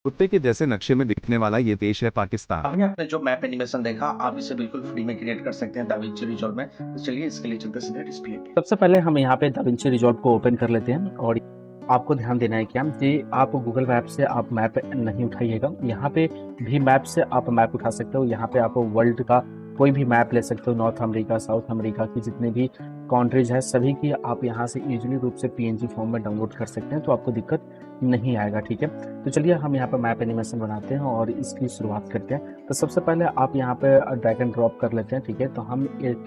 कुत्ते के जैसे नक्शे में दिखने वाला ये देश है पाकिस्तान। अभी आपने जो मैप एनिमेशन देखा, आप इसे बिल्कुल फ्री में क्रिएट कर सकते हैं दाविंची रिजॉल्व में। तो चलिए इसके लिए चलते सीधे डिस्प्ले पे। सबसे पहले हम यहाँ पे दाविंची रिजॉल्व को ओपन कर लेते हैं और आपको ध्यान देना है क्या कि आप गूगल मैप से आप मैप नहीं उठाइएगा। यहाँ पे भी मैप से आप मैप उठा सकते हो। यहाँ पे आप वर्ल्ड का कोई भी मैप ले सकते हो, नॉर्थ अमेरिका, साउथ अमेरिका की जितने भी कंट्रीज है सभी की आप यहाँ से इजीली रूप से पीएनजी फॉर्म में डाउनलोड कर सकते हैं, तो आपको दिक्कत नहीं आएगा। ठीक है, तो चलिए हम यहाँ पर मैप एनिमेशन बनाते हैं और इसकी शुरुआत करते हैं। तो सबसे पहले आप यहाँ पे ड्रैग एंड ड्रॉप कर लेते हैं। ठीक है, तो हम एक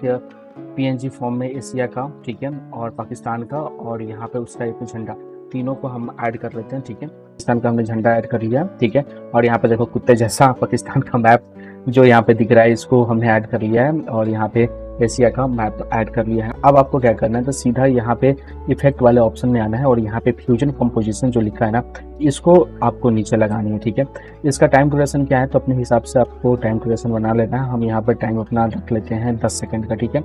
पीएनजी फॉर्म में एशिया का, ठीक है, और पाकिस्तान का और यहाँ पे उसका एक झंडा, तीनों को हम ऐड कर लेते हैं। ठीक है, पाकिस्तान का हमने झंडा ऐड कर लिया। ठीक है, और यहाँ पे देखो कुत्ते जैसा पाकिस्तान का मैप जो यहाँ पे दिख रहा है इसको हमने ऐड कर लिया है और यहाँ पे एशिया का मैप ऐड कर लिया है। अब आपको क्या करना है, तो सीधा यहाँ पे इफेक्ट वाले ऑप्शन में आना है और यहाँ पे फ्यूजन कंपोजिशन जो लिखा है ना, इसको आपको नीचे लगानी है। ठीक है, इसका टाइम ड्यूरेशन क्या है, तो अपने हिसाब से आपको टाइम ड्यूरेशन बना लेना है। हम यहाँ पर टाइम अपना रख लेते हैं 10 सेकंड का। ठीक है,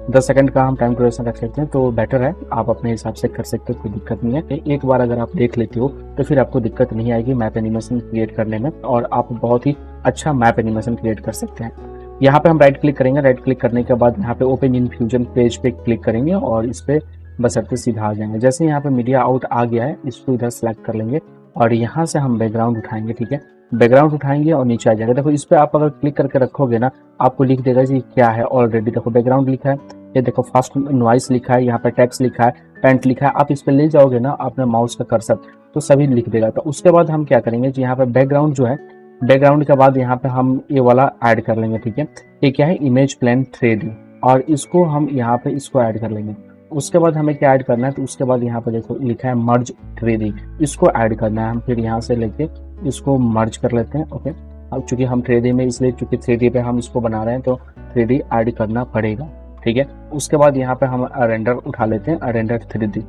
10 सेकंड का हम टाइम ड्यूरेशन रख लेते हैं, तो बेटर है, आप अपने हिसाब से कर सकते हो, कोई दिक्कत नहीं है। एक बार अगर आप देख लेते हो तो फिर आपको दिक्कत नहीं आएगी मैप एनिमेशन क्रिएट करने में और आप बहुत ही अच्छा मैप एनिमेशन क्रिएट कर सकते हैं। यहाँ पे हम राइट क्लिक करेंगे, राइट क्लिक करने के बाद यहाँ पे ओपन इन फ्यूजन पेज पे क्लिक करेंगे और इस पे बशर्ते सीधा आ जाएंगे। जैसे यहाँ पे मीडिया आउट आ गया है, इसको इधर सेलेक्ट कर लेंगे और यहाँ से हम बैकग्राउंड उठाएंगे। ठीक है, बैकग्राउंड उठाएंगे और नीचे आ जाएगा। देखो इस पे आप अगर क्लिक करके रखोगे ना, आपको लिख देगा जी क्या है। ऑलरेडी देखो बैकग्राउंड लिखा है, ये देखो फास्ट नॉइस लिखा है, यहाँ पे टेक्स्ट लिखा है, पेंट लिखा है। आप इस पे ले जाओगे ना अपने माउस का कर्सर, तो सभी लिख देगा। तो उसके बाद हम क्या करेंगे जी, यहाँ पे बैकग्राउंड जो है, बैकग्राउंड के बाद यहाँ पे हम ये वाला ऐड कर लेंगे। ठीक है, ये क्या है, इमेज प्लेन 3D, और इसको हम यहाँ पे इसको ऐड कर लेंगे। उसके बाद हमें क्या ऐड करना है, तो उसके बाद यहाँ पे देखो लिखा है मर्ज 3D, इसको ऐड करना है। हम फिर यहाँ से लेके इसको मर्ज कर लेते हैं। ओके, अब चूंकि हम 3D में, इसलिए चूंकि 3D पे हम इसको बना रहे हैं तो 3D ऐड करना पड़ेगा। ठीक है, उसके बाद यहाँ पे हम रेंडर उठा लेते हैं, रेंडर 3D,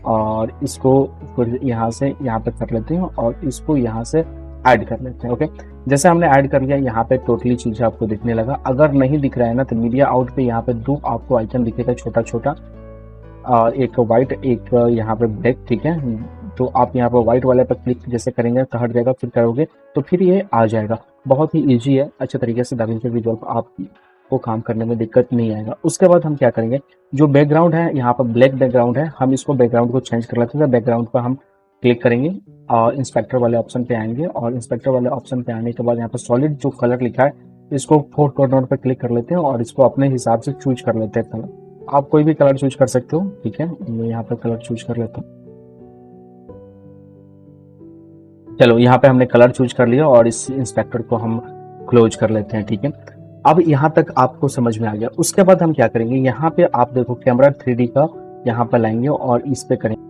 और इसको फिर यहाँ से यहाँ पे कर लेते हैं और इसको यहाँ से ऐड कर लेते हैं। ओके, जैसे हमने ऐड कर लिया, यहाँ पे टोटली चीजें आपको दिखने लगा। अगर नहीं दिख रहा है ना, तो मीडिया आउट पे यहाँ पे दो आपको आइकन दिखेगा, छोटा छोटा, और एक व्हाइट, एक यहाँ पे ब्लैक। ठीक है, तो आप यहाँ पे व्हाइट वाले पर क्लिक जैसे करेंगे तो हट जाएगा, फिर करोगे तो फिर ये आ जाएगा। बहुत ही ईजी है, अच्छे तरीके से दाविंची रिजॉल्व आपको काम करने में दिक्कत नहीं आएगा। उसके बाद हम क्या करेंगे, जो बैकग्राउंड है यहाँ पर ब्लैक बैकग्राउंड है, हम इसको बैकग्राउंड को चेंज कर लेते हैं। बैकग्राउंड पर हम क्लिक करेंगे और इंस्पेक्टर वाले ऑप्शन पे आएंगे और इंस्पेक्टर वाले ऑप्शन पे आने के बाद यहाँ पर सॉलिड जो कलर लिखा है, इसको फोर्थ कॉर्नर पे क्लिक कर लेते हैं और इसको अपने हिसाब से चूज कर लेते हैं कलर। आप कोई भी कलर चूज कर सकते हो। ठीक है, मैं यहाँ पे कलर चूज कर लेता हूँ। चलो यहाँ पे हमने कलर चूज कर लिया और इस इंस्पेक्टर को हम क्लोज कर लेते हैं। ठीक है, अब यहाँ तक आपको समझ में आ गया। उसके बाद हम क्या करेंगे, यहाँ पे आप देखो कैमरा 3D का यहाँ पर लाएंगे और इस पे करेंगे।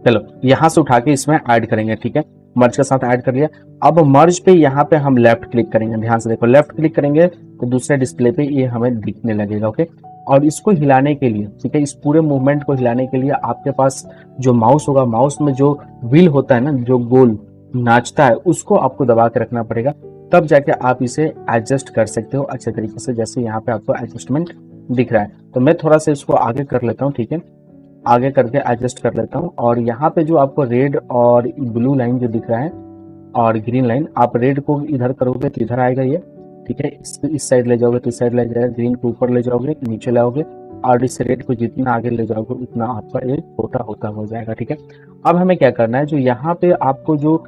चलो यहाँ से उठा के इसमें ऐड करेंगे। ठीक है, मर्ज के साथ ऐड कर लिया। अब मर्ज पे यहाँ पे हम लेफ्ट क्लिक करेंगे, ध्यान से देखो, लेफ्ट क्लिक करेंगे तो दूसरे डिस्प्ले पे ये हमें दिखने लगेगा। ओके, और इसको हिलाने के लिए, ठीक है, इस पूरे मूवमेंट को हिलाने के लिए आपके पास जो माउस होगा, माउस में जो व्हील होता है ना, जो गोल नाचता है, उसको आपको दबा के रखना पड़ेगा, तब जाके आप इसे एडजस्ट कर सकते हो अच्छे तरीके से। जैसे यहाँ पे आपको एडजस्टमेंट दिख रहा है, तो मैं थोड़ा सा इसको आगे कर लेता हूँ। ठीक है, आगे करके एडजस्ट कर लेता हूँ और यहाँ पे जो आपको रेड और ब्लू लाइन जो दिख रहा है और ग्रीन लाइन, आप रेड को इधर करोगे तो इधर आएगा ये। ठीक है, इस साइड ले जाओगे तो इस साइड ले जाएगा, ग्रीन को ऊपर ले जाओगे नीचे लाओगे, और इस रेड को जितना आगे ले जाओगे उतना आपका ये छोटा होता हो जाएगा। ठीक है, अब हमें क्या करना है, जो यहाँ पे आपको जो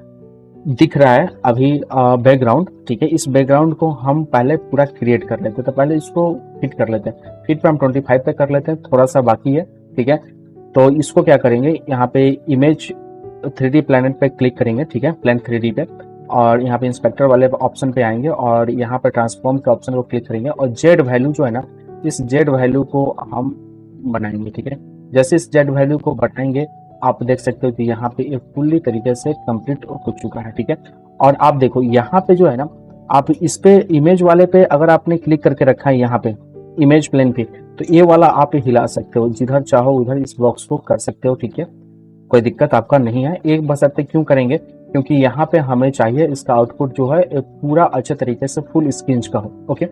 दिख रहा है अभी बैकग्राउंड, ठीक है, इस बैकग्राउंड को हम पहले पूरा क्रिएट कर लेते हैं। तो पहले इसको फिट कर लेते हैं। फिट पे हम 25 पे कर लेते हैं, थोड़ा सा बाकी है। ठीक है, तो इसको क्या करेंगे, यहाँ पे इमेज 3D प्लैनेट पे क्लिक करेंगे। ठीक है, प्लान 3D पे, और यहाँ पे इंस्पेक्टर वाले ऑप्शन पे आएंगे और यहाँ पे ट्रांसफॉर्म के ऑप्शन को क्लिक करेंगे और जेड वैल्यू जो है ना, इस जेड वैल्यू को हम बनाएंगे। ठीक है, जैसे इस जेड वैल्यू को बनाएंगे आप देख सकते हो कि यहाँ पे ये फुल्ली तरीके से कंप्लीट हो चुका है। ठीक है, और आप देखो यहाँ पे जो है ना, आप इस पे इमेज वाले पे अगर आपने क्लिक करके रखा है यहाँ पे इमेज प्लेन पे, तो ये वाला आप हिला सकते हो, जिधर चाहो उधर इस बॉक्स को कर सकते हो। ठीक है, कोई दिक्कत आपका नहीं है। एक बशर्ते क्यों करेंगे, क्योंकि यहाँ पे हमें चाहिए इसका आउटपुट जो है एक पूरा अच्छे तरीके से फुल स्क्रीन का हो। ओके,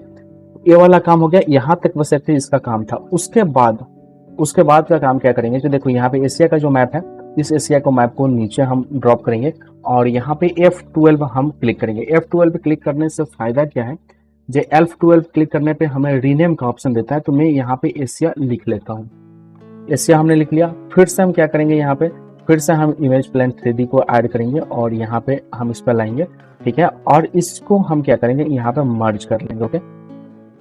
ये वाला काम हो गया, यहाँ तक बशर्ते इसका काम था। उसके बाद का काम क्या करेंगे, तो देखो यहाँ पे एशिया का जो मैप है, इस एशिया को मैप को नीचे हम ड्रॉप करेंगे और यहाँ पे F12 हम क्लिक करेंगे। F12 पे क्लिक करने से फायदा क्या है, जो F12 क्लिक करने पे हमें रीनेम का ऑप्शन देता है, तो मैं यहाँ पे एशिया लिख लेता हूँ। एशिया हमने लिख लिया। फिर से हम क्या करेंगे, यहाँ पे फिर से हम इमेज प्लेन 3D को ऐड करेंगे और यहाँ पे हम इस पर लाएंगे, ठीक है। और इसको हम क्या करेंगे, यहाँ पे मर्ज कर लेंगे, ओके,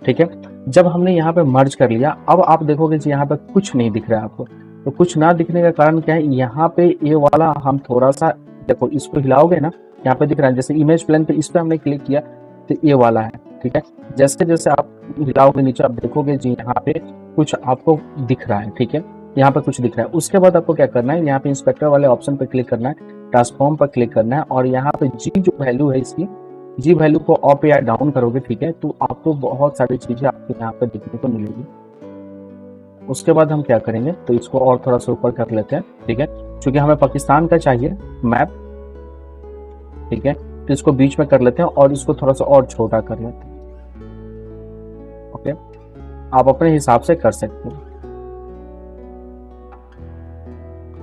ठीक है। जब हमने यहाँ पे मर्ज कर लिया, अब आप देखोगे कि यहाँ पे कुछ नहीं दिख रहा है आपको। तो कुछ ना दिखने का कारण क्या है, यहाँ पे ये वाला हम थोड़ा सा देखो, इसको हिलाओगे ना, यहाँ पे दिख रहा है, जैसे इमेज प्लेन पे इस पे हमने क्लिक किया तो ये वाला है, ठीक है। जैसे जैसे आप हिलाओगे नीचे, आप देखोगे जी यहाँ पे कुछ आपको दिख रहा है, ठीक है, यहाँ पे कुछ दिख रहा है। उसके बाद आपको क्या करना है, यहाँ पे इंस्पेक्टर वाले ऑप्शन पे क्लिक करना है, ट्रांसफॉर्म पर क्लिक करना है और यहाँ पे जी जो वैल्यू है इसकी, जी वैल्यू को अप या डाउन करोगे, ठीक है, तो आपको बहुत सारी चीजें आपको यहाँ पे दिखने को मिलेगी। उसके बाद हम क्या करेंगे, तो इसको और थोड़ा सा ऊपर कर लेते हैं, ठीक है, क्योंकि हमें पाकिस्तान का चाहिए मैप, ठीक है, तो इसको बीच में कर लेते हैं और इसको थोड़ा सा और छोटा कर लेते हैं, ओके। आप अपने हिसाब से कर सकते हैं,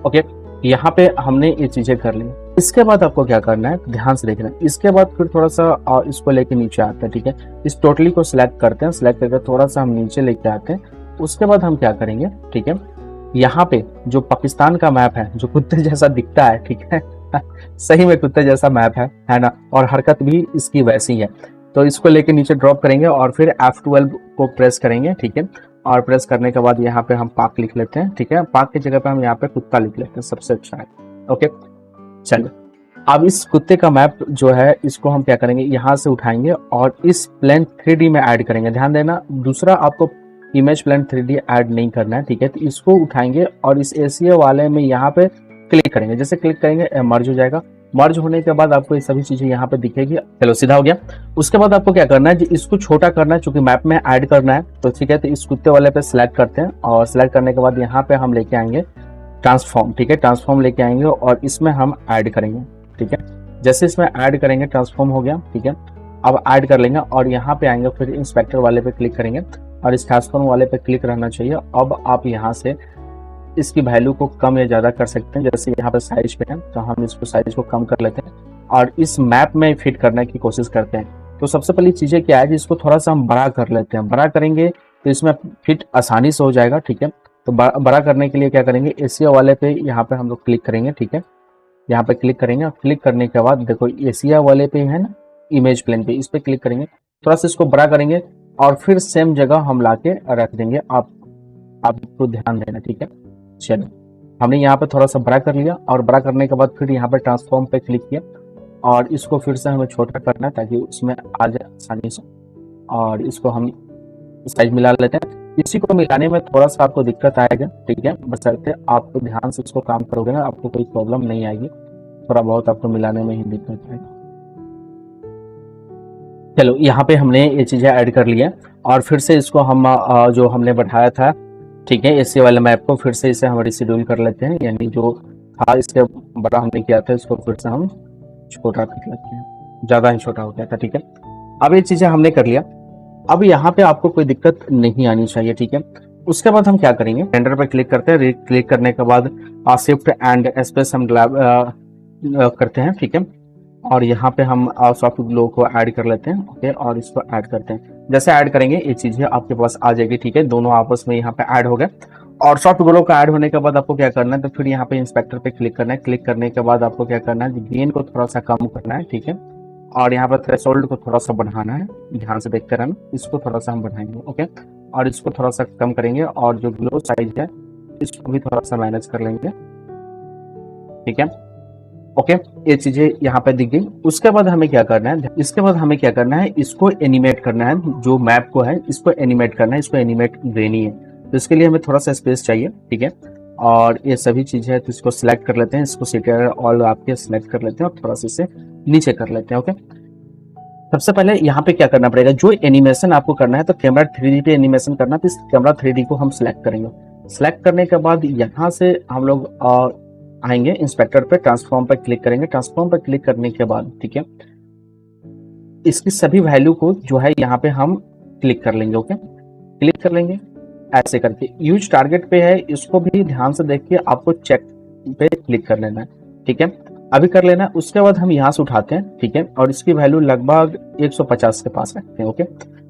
ओके। यहाँ पे हमने ये चीजें कर ली। इसके बाद आपको क्या करना है, ध्यान से देखना है। इसके बाद फिर थोड़ा सा इसको लेके नीचे आते हैं, ठीक है, इस टोटली को सिलेक्ट करते हैं, सिलेक्ट करके थोड़ा सा हम नीचे लेके आते हैं। उसके बाद हम क्या करेंगे, ठीक है, यहाँ पे जो पाकिस्तान का मैप है, जो कुत्ते जैसा दिखता है, ठीक है सही में कुत्ते जैसा मैप है ना, और हरकत भी इसकी वैसी है। तो इसको लेके नीचे ड्रॉप करेंगे और फिर F12 को प्रेस करेंगे, ठीक है, और प्रेस करने के बाद यहाँ पे हम पाक लिख लेते हैं, ठीक है। पाक की जगह पे हम यहाँ पे कुत्ता लिख लेते हैं, सबसे अच्छा है, ओके। चलिए, अब इस कुत्ते का मैप जो है, इसको हम क्या करेंगे, यहाँ से उठाएंगे और इस प्लेन 3D में ऐड करेंगे। ध्यान देना, दूसरा आपको इमेज प्लेन 3D ऐड नहीं करना है, ठीक है। तो इसको उठाएंगे और इस एशिया वाले में यहाँ पे क्लिक करेंगे। जैसे क्लिक करेंगे मर्ज हो जाएगा। मर्ज होने के बाद आपको ये सभी चीजें यहाँ पे दिखेगी। चलो, सीधा हो गया। उसके बाद आपको क्या करना है, जी इसको छोटा करना है, चूंकि मैप में ऐड करना है, तो ठीक है। तो इस कुत्ते वाले पे सिलेक्ट करते हैं और सिलेक्ट करने के बाद यहाँ पे हम लेके आएंगे ट्रांसफॉर्म, ठीक है, ट्रांसफॉर्म लेके आएंगे और इसमें हम ऐड करेंगे, ठीक है। जैसे इसमें ऐड करेंगे, ट्रांसफॉर्म हो गया, ठीक है। अब ऐड कर लेंगे और यहाँ पे आएंगे, फिर इंस्पेक्टर वाले पे क्लिक करेंगे और इस ट्रांसफॉर्म वाले पे क्लिक रहना चाहिए। अब आप यहाँ से इसकी वैल्यू को कम या ज्यादा कर सकते हैं। जैसे यहाँ पे साइज पे है, तो हम इसको साइज को कम कर लेते हैं और इस मैप में फिट करने की कोशिश करते हैं। तो सबसे पहली चीजें क्या है, इसको थोड़ा सा हम बड़ा कर लेते हैं। बड़ा करेंगे तो इसमें फिट आसानी से हो जाएगा, ठीक है। तो बड़ा करने के लिए क्या करेंगे, एशिया वाले पे यहाँ पे हम लोग क्लिक करेंगे, ठीक है। यहाँ पे क्लिक करेंगे और क्लिक करने के बाद देखो एशिया वाले पे है ना, इमेज प्लेन पे, इस पे क्लिक करेंगे, थोड़ा सा इसको बड़ा करेंगे और फिर सेम जगह हम लाके रख देंगे। आपको ध्यान देना, ठीक है। चलो, हमने यहाँ पे थोड़ा सा बड़ा कर लिया और बड़ा करने के बाद फिर यहाँ पे ट्रांसफॉर्म पे क्लिक किया और इसको फिर से हमें छोटा करना है ताकि उसमें आ जाए आसानी से, और इसको हम साइज मिला लेते हैं। इसी को मिलाने में थोड़ा सा आपको दिक्कत आएगा, ठीक है, बशर्ते आपको ध्यान से इसको काम करोगे ना, आपको कोई प्रॉब्लम नहीं आएगी। थोड़ा बहुत आपको मिलाने में ही दिक्कत आएगी। चलो, यहाँ पे हमने ये चीजें ऐड कर लिया और फिर से इसको हम जो हमने बढ़ाया था, ठीक है, एशिया वाले मैप को फिर से इसे हम रिशेड्यूल कर लेते हैं, यानी जो था इसके बड़ा हमने किया था, इसको फिर से हम छोटा कर लेते हैं, ज्यादा ही छोटा हो गया था, ठीक है। अब ये चीजें हमने कर लिया। अब यहाँ पे आपको कोई दिक्कत नहीं आनी चाहिए, ठीक है। उसके बाद हम क्या करेंगे, रेंडर पे क्लिक करते हैं। क्लिक करने के बाद शिफ्ट एंड स्पेस हम करते हैं, ठीक है। और यहाँ पे हम सॉफ्ट ग्लो को ऐड कर लेते हैं, ओके, और इसको ऐड करते हैं। जैसे ऐड करेंगे ये चीजें आपके पास आ जाएगी, ठीक है। दोनों आपस में यहाँ पे ऐड हो गए और सॉफ्ट ग्लो का ऐड होने के बाद आपको क्या करना है, तो फिर यहाँ पे इंस्पेक्टर पे क्लिक करना है। क्लिक करने के बाद आपको क्या करना है, गेन को थोड़ा सा कम करना है, ठीक है, और यहाँ पर थ्रेशोल्ड को थोड़ा सा बढ़ाना है। ध्यान से देखते रहना, इसको थोड़ा सा हम बढ़ाएंगे, ओके, और इसको थोड़ा सा कम करेंगे और जो ग्लो साइज है इसको भी थोड़ा सा मैनेज कर लेंगे, ठीक है, ओके। ये चीजें यहाँ पे दिख गई। उसके बाद हमें क्या करना है, इसके बाद हमें क्या करना है, इसको एनिमेट करना है। जो मैप को है इसको एनिमेट करना है, इसको एनिमेट देनी है। तो इसके लिए हमें थोड़ा सा स्पेस चाहिए, ठीक है, और ये सभी चीजें है तो इसको सिलेक्ट कर लेते हैं। इसको सीटर ऑल आपके सिलेक्ट कर लेते हैं और थोड़ा सा इसे नीचे कर लेते हैं, ओके। सबसे पहले यहाँ पे क्या करना पड़ेगा, जो एनिमेशन आपको करना है, तो कैमरा 3D पे एनिमेशन करना, तो इस कैमरा 3D को हम सिलेक्ट करेंगे। सिलेक्ट करने के बाद यहाँ से हम लोग आएंगे इंस्पेक्टर पे, ट्रांसफॉर्म पे क्लिक करेंगे। ट्रांसफॉर्म पे क्लिक करने के बाद, ठीक है, इसकी सभी वैल्यू को जो है यहाँ पे हम क्लिक कर लेंगे, ओके, क्लिक कर लेंगे ऐसे करके। यूज टारगेट पे है, इसको भी ध्यान से देखिए, आपको चेक पे क्लिक कर लेना है, ठीक है। अभी कर लेना। उसके बाद हम यहाँ से उठाते हैं, ठीक है, और इसकी वैल्यू लगभग 150 के पास रखते हैं। ओके,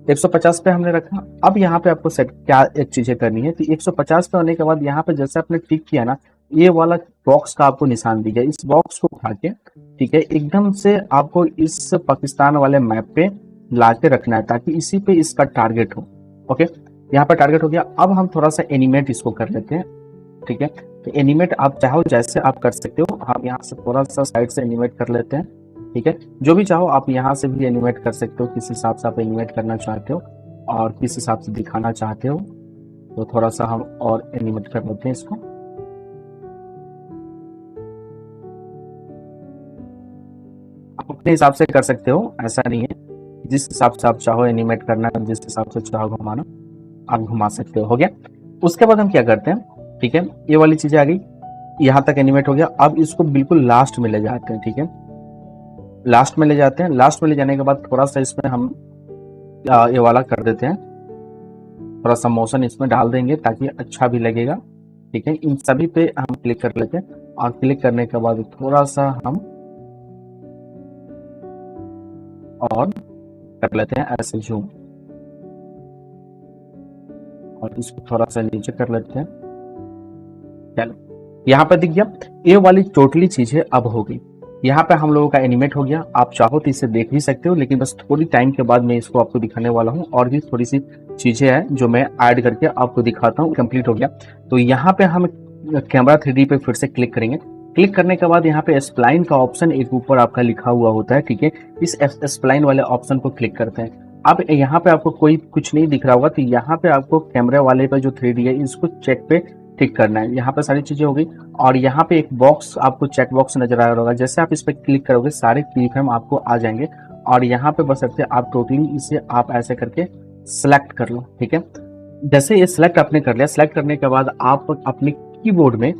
150 पे हमने रखा। अब यहाँ पे आपको सेट क्या एक चीजें करनी है, तो 150 पे होने के बाद यहाँ पे जैसे आपने टिक किया ना, ये वाला बॉक्स का आपको निशान दिया, इस बॉक्स को उठा के, ठीक है, एकदम से आपको इस पाकिस्तान वाले मैप पे ला के रखना है, ताकि इसी पे इसका टारगेट हो। ओके, यहाँ पे टारगेट हो गया। अब हम थोड़ा सा एनिमेट इसको कर लेते हैं, ठीक है। तो एनिमेट आप चाहो जैसे आप कर सकते हो, हम यहाँ से थोड़ा सा साइड से एनिमेट कर लेते हैं, ठीक है। जो भी चाहो आप यहाँ से भी एनिमेट कर सकते हो, किस हिसाब से आप एनिमेट करना चाहते हो और किस हिसाब से दिखाना चाहते हो। तो थोड़ा सा हम और एनिमेट कर लेते हैं इसको। आप अपने हिसाब से कर सकते हो, ऐसा नहीं है, जिस हिसाब से आप चाहो एनिमेट करना, जिस हिसाब से चाहो घुमाना आप घुमा सकते हो। गया। उसके बाद हम क्या करते हैं, ठीक है, ये वाली चीजें आ गई, यहाँ तक एनिमेट हो गया। अब इसको बिल्कुल लास्ट में ले जाते हैं, ठीक है, लास्ट में ले जाते हैं। लास्ट में ले जाने के बाद थोड़ा सा इसमें हम ये वाला कर देते हैं, थोड़ा सा मोशन इसमें डाल देंगे ताकि अच्छा भी लगेगा, ठीक है। इन सभी पे हम क्लिक कर लेते हैं और क्लिक करने के बाद थोड़ा सा हम और कर लेते हैं ऐसे जूम, और इसको थोड़ा सा नीचे कर लेते हैं। चलो, यहाँ पे दिख गया, ये वाली टोटली चीजें अब हो गई। यहाँ पे हम लोगों का एनिमेट हो गया। आप चाहो तो इसे देख भी सकते हो, लेकिन बस थोड़ी टाइम के बाद मैं इसको आपको दिखाने वाला हूँ, और भी थोड़ी सी चीजें हैं जो मैं ऐड करके आपको दिखाता हूँ। कंप्लीट हो गया। तो यहाँ पे हम कैमरा 3D पे फिर से क्लिक करेंगे। क्लिक करने के बाद यहाँ पे स्प्लाइन का ऑप्शन एक ऊपर आपका लिखा हुआ होता है, ठीक है। इस स्प्लाइन वाले ऑप्शन को क्लिक करते हैं। अब यहाँ पे आपको कोई कुछ नहीं दिख रहा होगा, तो यहाँ पे आपको कैमरे वाले पे जो 3D है इसको चेक पे टिक करना है। यहाँ पे सारी चीजें हो गई, और यहाँ पे एक बॉक्स आपको चेक बॉक्स नजर आ रहा होगा। जैसे आप इस पे क्लिक करोगे सारे की फ्रेम आपको आ जाएंगे, और यहाँ पे बस सकते आप टोटली इसे आप ऐसे करके सिलेक्ट कर लो, ठीक है। जैसे ये सिलेक्ट आपने कर लिया, सिलेक्ट करने के बाद आप अपने कीबोर्ड में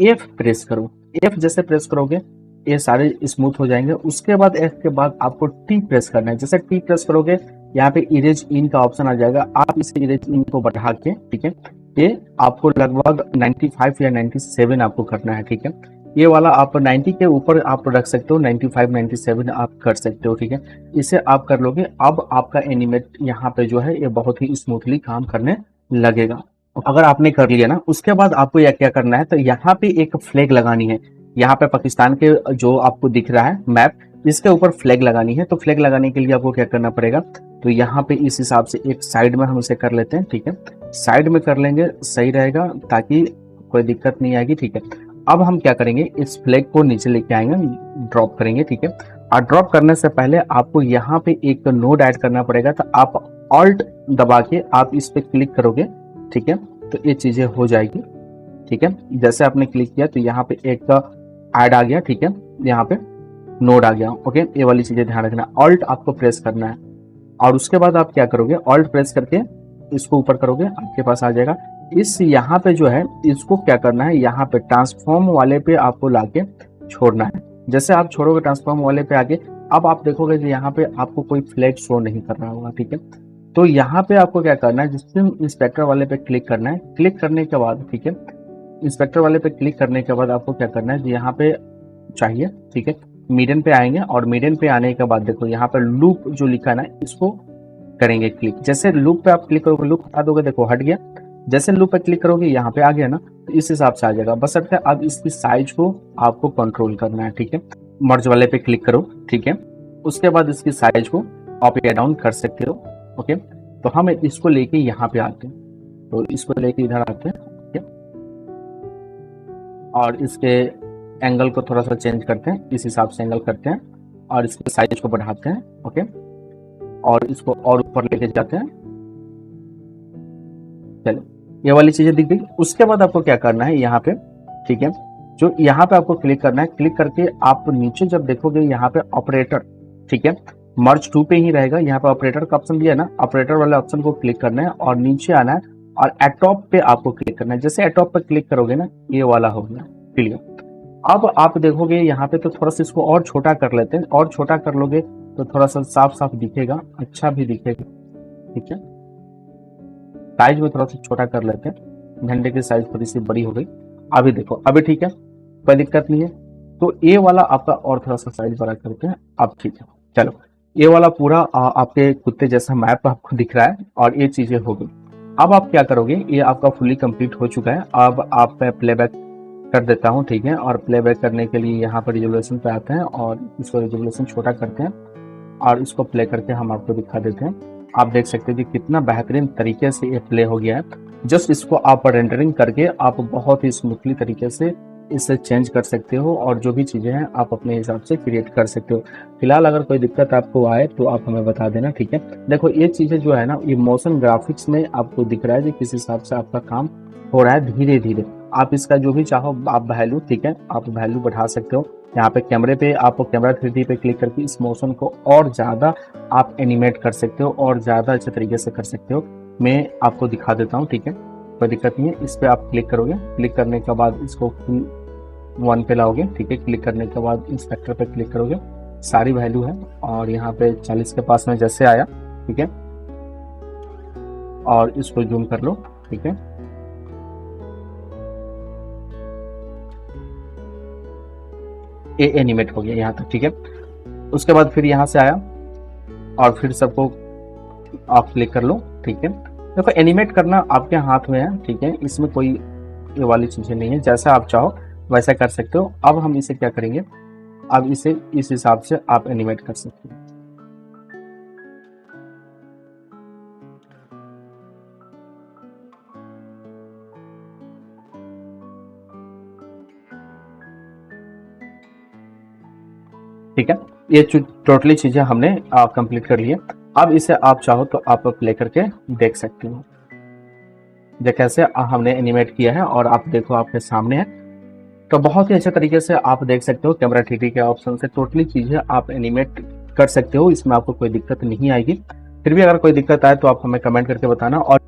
F प्रेस करो। F जैसे प्रेस करोगे ये सारे स्मूथ हो जाएंगे। उसके बाद F के बाद आपको T प्रेस करना है। जैसे T प्रेस करोगे यहाँ पे इरेज इन का ऑप्शन आ जाएगा। आप इस इरेज इन को बढ़ा के, ठीक है, ये आपको लगभग 95 या 97 आपको करना है, ठीक है। ये वाला आप 90 के ऊपर आप रख सकते हो, 95 97 आप कर सकते हो, ठीक है। इसे आप कर लोगे। अब आपका एनिमेट यहाँ पे जो है ये बहुत ही स्मूथली काम करने लगेगा। अगर आपने कर लिया ना, उसके बाद आपको यह क्या करना है, तो यहाँ पे एक फ्लैग लगानी है। यहाँ पे पाकिस्तान के जो आपको दिख रहा है मैप, इसके ऊपर फ्लैग लगानी है। तो फ्लैग लगाने के लिए आपको क्या करना पड़ेगा, तो यहाँ पे इस हिसाब से एक साइड में हम इसे कर लेते हैं, ठीक है। साइड में कर लेंगे सही रहेगा, ताकि कोई दिक्कत नहीं आएगी, ठीक है। अब हम क्या करेंगे, इस फ्लैग को नीचे लेके आएंगे, ड्रॉप करेंगे, ठीक है। और ड्रॉप करने से पहले आपको यहाँ पे एक नोड ऐड करना पड़ेगा। तो आप ऑल्ट दबा के आप इस पे क्लिक करोगे, ठीक है, तो ये चीजें हो जाएगी, ठीक है। जैसे आपने क्लिक किया तो यहाँ पे एक ऐड आ गया, ठीक है, यहाँ पे नोड आ गया। ओके, ये वाली चीजें ध्यान रखना। ऑल्ट आपको प्रेस करना है, और उसके बाद आप क्या करोगे, ऑल्ट प्रेस करके इसको ऊपर करोगे, आपके पास आ जाएगा। इस यहाँ पे जो है इसको क्या करना है, यहाँ पे ट्रांसफॉर्म वाले पे आपको लाके छोड़ना है। जैसे आप छोड़ोगे ट्रांसफॉर्म वाले पे आगे, अब आप देखोगे कि यहाँ पे आपको कोई फ्लैग शो नहीं कर रहा होगा, ठीक है। तो यहाँ पे आपको क्या करना है, जिससे इंस्पेक्टर वाले पे क्लिक करना है। क्लिक करने के बाद, ठीक है, इंस्पेक्टर वाले पे क्लिक करने के बाद आपको क्या करना है, यहाँ पे चाहिए, ठीक है, मीडियन पे आएंगे, और मीडियन पे आने के बाद देखो यहाँ पे लूप जो लिखा है ना, इसको करेंगे क्लिक। जैसे लूप पे आप क्लिक करोगे, लूप हटा दोगे, देखो हट गया। जैसे लूप पे क्लिक करोगे यहाँ पे आ गया ना, तो इस हिसाब से आ जाएगा। बस अब इसकी साइज को आपको कंट्रोल करना है, ठीक है। मर्ज वाले पे क्लिक करो, ठीक है। उसके बाद इसकी साइज को अप या डाउन कर सकते हो। ओके, तो हम इसको लेके यहाँ पे आते हैं, तो इसको लेके इधर आते हैं, ठीक है, और इसके एंगल को थोड़ा सा चेंज करते हैं, इस हिसाब से एंगल करते हैं, और इसके साइज को बढ़ाते हैं। ओके, और इसको और ऊपर लेके जाते हैं। चलो, ये वाली चीजें दिख गई। उसके बाद आपको क्या करना है, यहाँ पे, ठीक है, जो यहाँ पे आपको क्लिक करना है। क्लिक करके आप नीचे जब देखोगे यहाँ पे ऑपरेटर, ठीक है, मर्ज 2 पे ही रहेगा। यहाँ पे ऑपरेटर का ऑप्शन दिया है ना, ऑपरेटर वाले ऑप्शन को क्लिक करना है और नीचे आना है, और एटॉप पे आपको क्लिक करना है। जैसे एटॉप पे क्लिक करोगे ना, ये वाला हो गया क्लियर। अब आप देखोगे यहाँ पे, तो थोड़ा सा इसको और छोटा कर लेते हैं, और छोटा कर लोगे तो थोड़ा सा साफ साफ दिखेगा, अच्छा भी दिखेगा, ठीक है। साइज में थोड़ा सा छोटा कर लेते हैं, झंडे की साइज थोड़ी सी बड़ी हो गई। अभी देखो, अभी ठीक है, कोई दिक्कत नहीं है। तो ये वाला आपका और थोड़ा सा साइज बड़ा करते हैं अब, ठीक है। चलो, ये वाला पूरा आपके कुत्ते जैसा मैप आपको दिख रहा है और ये चीजें हो गई। अब आप क्या करोगे, ये आपका फुली कंप्लीट हो चुका है। अब आप प्लेबैक कर देता हूँ, ठीक है। और प्लेबैक करने के लिए यहाँ पर रिजोल्यूशन पे आते हैं और इसको रिजोल्यूशन छोटा करते हैं और इसको प्ले करके हम आपको दिखा देते हैं। आप देख सकते हैं कि कितना बेहतरीन तरीके से ये प्ले हो गया है। जस्ट इसको आप रेंडरिंग करके आप बहुत ही स्मूथली तरीके से इसे चेंज कर सकते हो और जो भी चीज़ें हैं आप अपने हिसाब से क्रिएट कर सकते हो। फिलहाल अगर कोई दिक्कत आपको आए तो आप हमें बता देना, ठीक है। देखो ये चीज़ें जो है ना, ये मोशन ग्राफिक्स में आपको दिख रहा है कि किस हिसाब से आपका काम हो रहा है धीरे धीरे। आप इसका जो भी चाहो आप वैल्यू, ठीक है, आप वैल्यू बढ़ा सकते हो। यहाँ पे कैमरे पे आप कैमरा 3D पे क्लिक करके इस मोशन को और ज़्यादा आप एनिमेट कर सकते हो और ज़्यादा अच्छे तरीके से कर सकते हो। मैं आपको दिखा देता हूँ, ठीक है, कोई दिक्कत नहीं है। इस पर आप क्लिक करोगे, क्लिक करने के बाद इसको फुल 1 पे लाओगे, ठीक है। क्लिक करने के बाद इंस्पेक्टर पे क्लिक करोगे, सारी वैल्यू है और यहाँ पे 40 के पास में जैसे आया, ठीक है, और इसको जूम कर लो, ठीक है। ये एनिमेट हो गया यहाँ तक, ठीक है। उसके बाद फिर यहाँ से आया और फिर सबको आप क्लिक कर लो, ठीक है। देखो एनिमेट करना आपके हाथ में है, ठीक है, इसमें कोई ये वाली चीजें नहीं है, जैसा आप चाहो वैसा कर सकते हो। अब हम इसे क्या करेंगे, अब इसे इस हिसाब से आप एनिमेट कर सकते हो। ठीक है, ये टोटली चीजें हमने कंप्लीट कर ली है। अब इसे आप चाहो तो आप प्ले करके देख सकते हो कैसे हमने एनिमेट किया है और आप देखो आपके सामने है। तो बहुत ही अच्छे तरीके से आप देख सकते हो कैमरा 3D के ऑप्शन से टोटली चीजें आप एनिमेट कर सकते हो, इसमें आपको कोई दिक्कत नहीं आएगी। फिर भी अगर कोई दिक्कत आए तो आप हमें कमेंट करके बताना। और